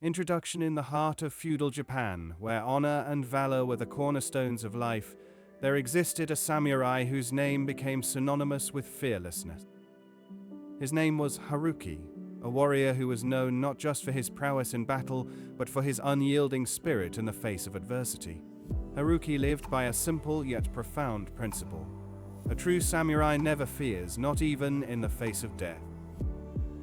Introduction. In the heart of feudal Japan, where honor and valor were the cornerstones of life, there existed a samurai whose name became synonymous with fearlessness. His name was Haruki, a warrior who was known not just for his prowess in battle, but for his unyielding spirit in the face of adversity. Haruki lived by a simple yet profound principle. A true samurai never fears, not even in the face of death.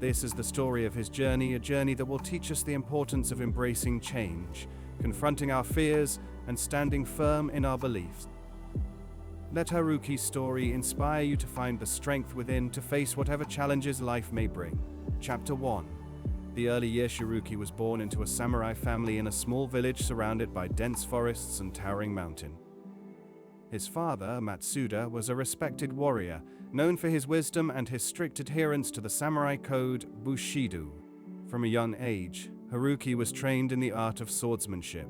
This is the story of his journey, a journey that will teach us the importance of embracing change, confronting our fears, and standing firm in our beliefs. Let Haruki's story inspire you to find the strength within to face whatever challenges life may bring. Chapter 1. The early years. Haruki was born into a samurai family in a small village surrounded by dense forests and towering mountains. His father, Matsuda, was a respected warrior, known for his wisdom and his strict adherence to the samurai code Bushido. From a young age, Haruki was trained in the art of swordsmanship,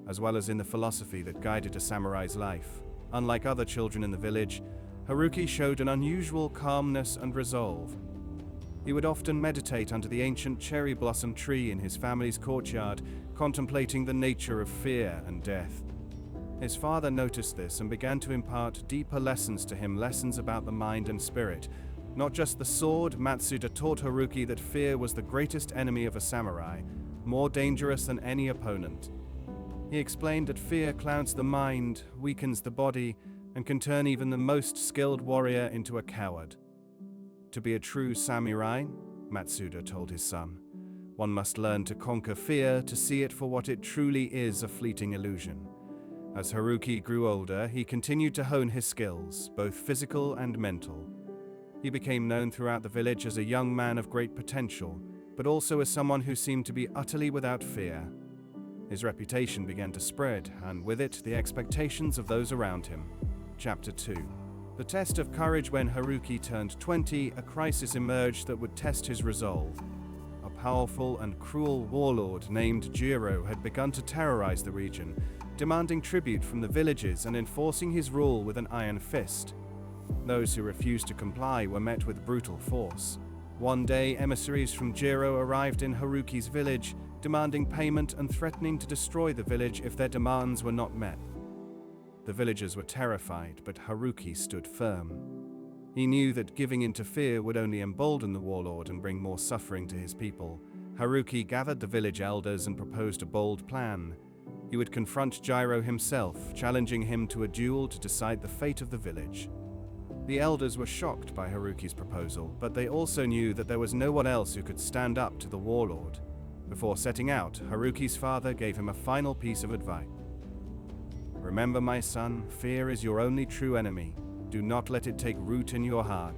as well as in the philosophy that guided a samurai's life. Unlike other children in the village, Haruki showed an unusual calmness and resolve. He would often meditate under the ancient cherry blossom tree in his family's courtyard, contemplating the nature of fear and death. His father noticed this and began to impart deeper lessons to him, lessons about the mind and spirit. Not just the sword, Matsuda taught Haruki that fear was the greatest enemy of a samurai, more dangerous than any opponent. He explained that fear clouds the mind, weakens the body, and can turn even the most skilled warrior into a coward. To be a true samurai, Matsuda told his son, one must learn to conquer fear, to see it for what it truly is, a fleeting illusion. As Haruki grew older, he continued to hone his skills, both physical and mental. He became known throughout the village as a young man of great potential, but also as someone who seemed to be utterly without fear. His reputation began to spread, and with it, the expectations of those around him. Chapter 2. The test of courage. When Haruki turned 20, a crisis emerged that would test his resolve. A powerful and cruel warlord named Jiro had begun to terrorize the region, demanding tribute from the villagers and enforcing his rule with an iron fist. Those who refused to comply were met with brutal force. One day, emissaries from Jiro arrived in Haruki's village, demanding payment and threatening to destroy the village if their demands were not met. The villagers were terrified, but Haruki stood firm. He knew that giving in to fear would only embolden the warlord and bring more suffering to his people. Haruki gathered the village elders and proposed a bold plan. He would confront Jiro himself, challenging him to a duel to decide the fate of the village. The elders were shocked by Haruki's proposal, but they also knew that there was no one else who could stand up to the warlord. Before setting out, Haruki's father gave him a final piece of advice. Remember, my son, fear is your only true enemy. Do not let it take root in your heart.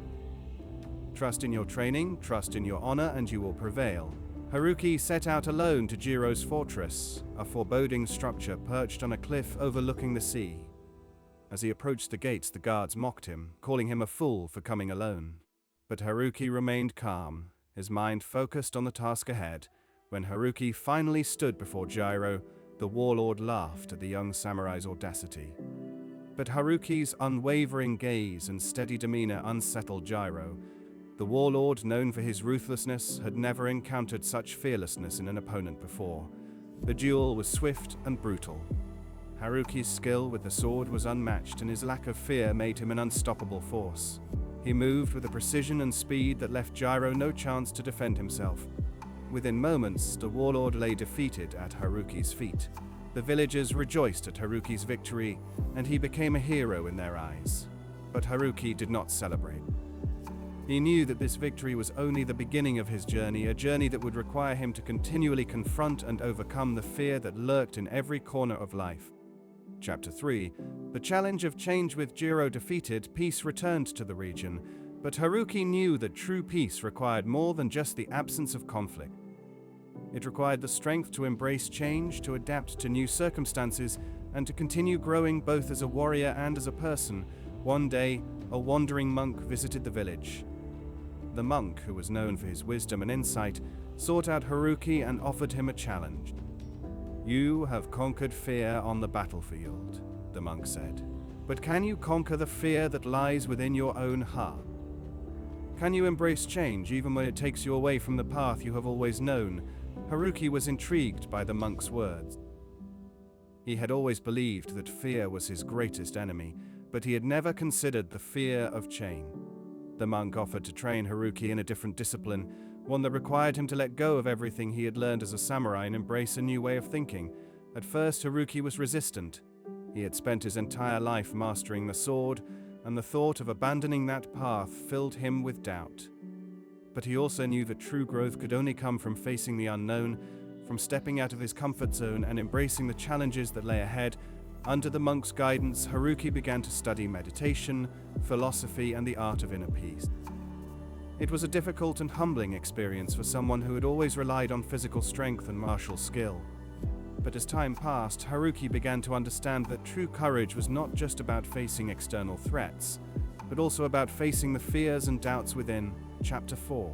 Trust in your training, trust in your honor, and you will prevail. Haruki set out alone to Jiro's fortress, a foreboding structure perched on a cliff overlooking the sea. As he approached the gates, the guards mocked him, calling him a fool for coming alone. But Haruki remained calm, his mind focused on the task ahead. When Haruki finally stood before Jiro, the warlord laughed at the young samurai's audacity. But Haruki's unwavering gaze and steady demeanor unsettled Jiro. The warlord, known for his ruthlessness, had never encountered such fearlessness in an opponent before. The duel was swift and brutal. Haruki's skill with the sword was unmatched, and his lack of fear made him an unstoppable force. He moved with a precision and speed that left Jiro no chance to defend himself. Within moments, the warlord lay defeated at Haruki's feet. The villagers rejoiced at Haruki's victory, and he became a hero in their eyes. But Haruki did not celebrate. He knew that this victory was only the beginning of his journey, a journey that would require him to continually confront and overcome the fear that lurked in every corner of life. Chapter 3. The challenge of change. With Jiro defeated, peace returned to the region, but Haruki knew that true peace required more than just the absence of conflict. It required the strength to embrace change, to adapt to new circumstances, and to continue growing both as a warrior and as a person. One day, a wandering monk visited the village. The monk, who was known for his wisdom and insight, sought out Haruki and offered him a challenge. "You have conquered fear on the battlefield," the monk said. "But can you conquer the fear that lies within your own heart? Can you embrace change even when it takes you away from the path you have always known? Haruki was intrigued by the monk's words. He had always believed that fear was his greatest enemy, but he had never considered the fear of chain. The monk offered to train Haruki in a different discipline, one that required him to let go of everything he had learned as a samurai and embrace a new way of thinking. At first, Haruki was resistant. He had spent his entire life mastering the sword, and the thought of abandoning that path filled him with doubt. But he also knew that true growth could only come from facing the unknown, from stepping out of his comfort zone and embracing the challenges that lay ahead. Under the monk's guidance, Haruki began to study meditation, philosophy, and the art of inner peace. It was a difficult and humbling experience for someone who had always relied on physical strength and martial skill. But as time passed, Haruki began to understand that true courage was not just about facing external threats, but also about facing the fears and doubts within. Chapter 4.